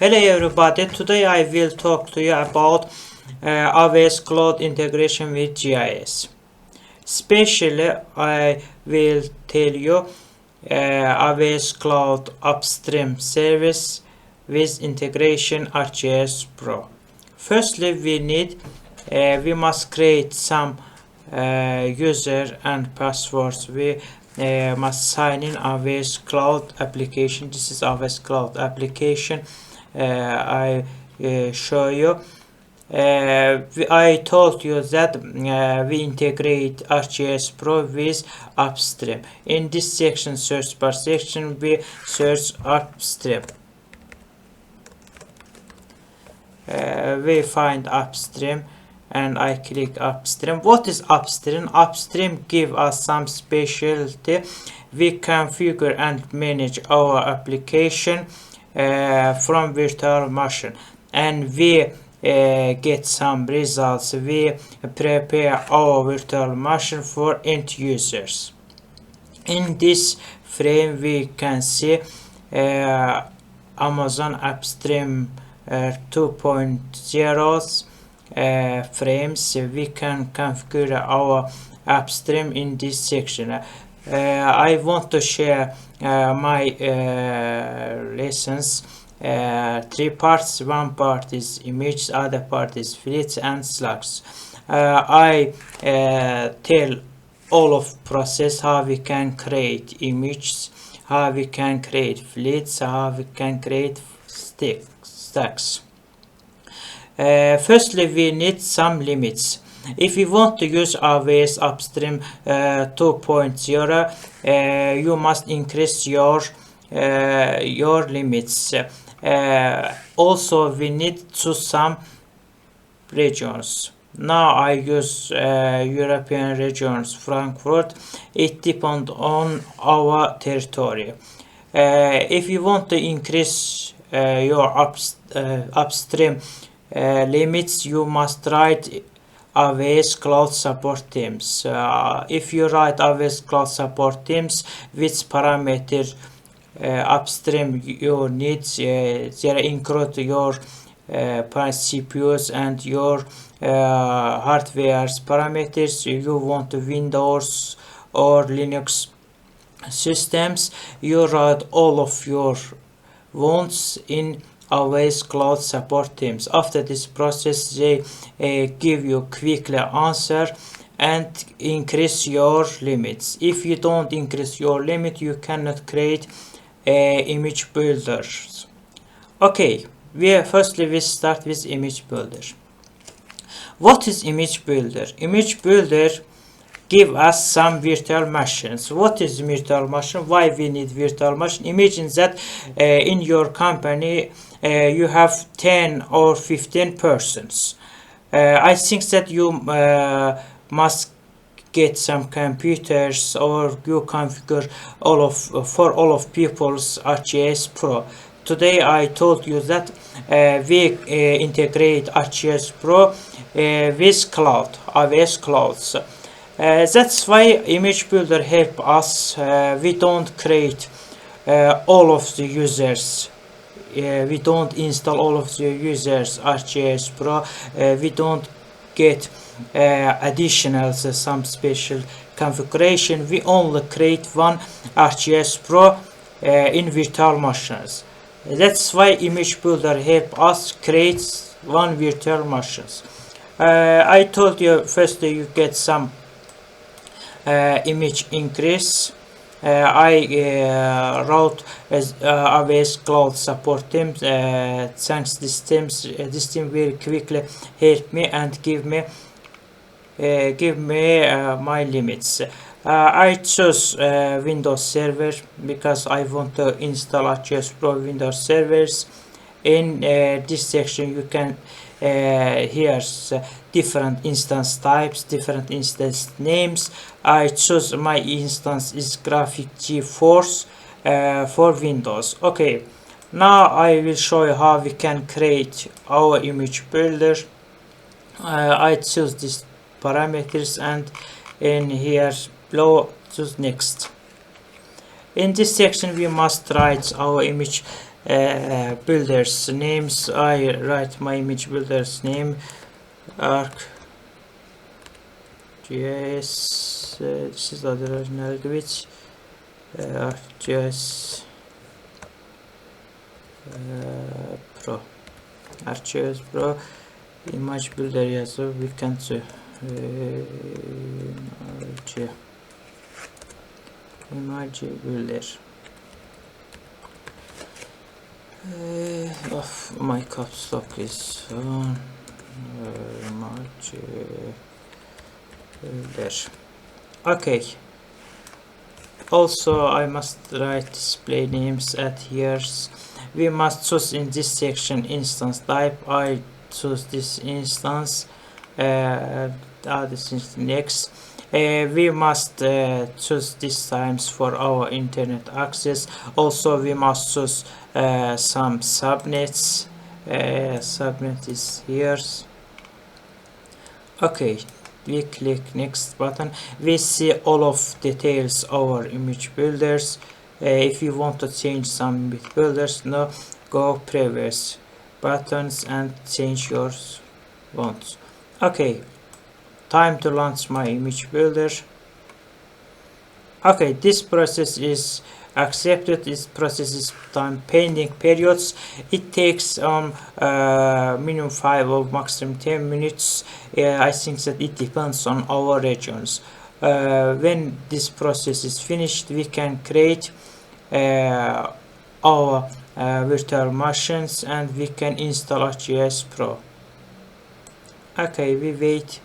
Hello everybody, today I will talk to you about AWS Cloud integration with GIS. Especially I will tell you AWS Cloud AppStream service with integration ArcGIS Pro. Firstly, we must create some user and passwords. We must sign in AWS Cloud application. This is AWS Cloud application. I show you. I told you that we integrate ArcGIS Pro with AppStream. In this section, search bar section, we search AppStream. We find AppStream and I click AppStream. What is AppStream? AppStream give us some specialty. We configure and manage our application from virtual machine, and we get some results. We prepare our virtual machine for end users. In this frame we can see Amazon AppStream 2.0 frames. We can configure our AppStream in this section. I want to share my lessons. Three parts. One part is image, other part is fleets and slugs. I tell all of process how we can create images, how we can create fleets, how we can create stacks. Firstly, we need some limits. If you want to use AWS AppStream 2.0, you must increase your limits. Also, we need to some regions. Now I use European regions, Frankfurt. It depends on our territory. If you want to increase your upstream limits, you must write AWS Cloud Support Teams. If you write AWS Cloud Support Teams, which parameter upstream you need, there include your CPUs and your hardware parameters. You want Windows or Linux systems, you write all of your wants in AWS Cloud Support Teams. After this process, they give you quickly answer and increase your limits. If you don't increase your limit, you cannot create image builders. Okay, firstly we start with image builder. What is image builder? Image builder give us some virtual machines. What is virtual machine? Why we need virtual machine? Imagine that in your company you have 10 or 15 persons. I think that you must get some computers, or you configure for all of people's ArcGIS Pro. Today I told you that we integrate ArcGIS Pro with cloud, AWS clouds. That's why image builder help us. We don't create all of the users. We don't install all of the users ArcGIS Pro. We don't get additional some special configuration. We only create one ArcGIS Pro in virtual machines. That's why image builder help us create one virtual machines. I told you first you get some image increase. I wrote AWS Cloud Support Team. Thanks this team will quickly help me and give me my limits. I chose Windows Server because I want to install ArcGIS Pro Windows servers. In this section you can here's different instance types, different instance names. I choose my instance is graphic GeForce for Windows. Okay, now I will show you how we can create our image builder. I choose these parameters and in here below choose next. In this section we must write our image builders names. I write my image builders name ArcGIS. This is the original language. ArcGIS Pro. ArcGIS Pro image builder yazıyor. We can do image builder. Of my caps lock is on. Image builder. Okay. Also, I must write display names at here. We must choose in this section instance type. I choose this instance. This is next. We must choose these times for our internet access. Also, we must choose some subnets. Subnet is here. Okay. We click next button. We see all of details our image builders. If you want to change some image builders, no, go previous buttons and change your wants. Okay, time to launch my image builder. Okay, this process is accepted. This process is time pending periods. It takes minimum 5 or maximum 10 minutes. I think that it depends on our regions. When this process is finished, we can create our virtual machines and we can install ArcGIS Pro. Okay, we wait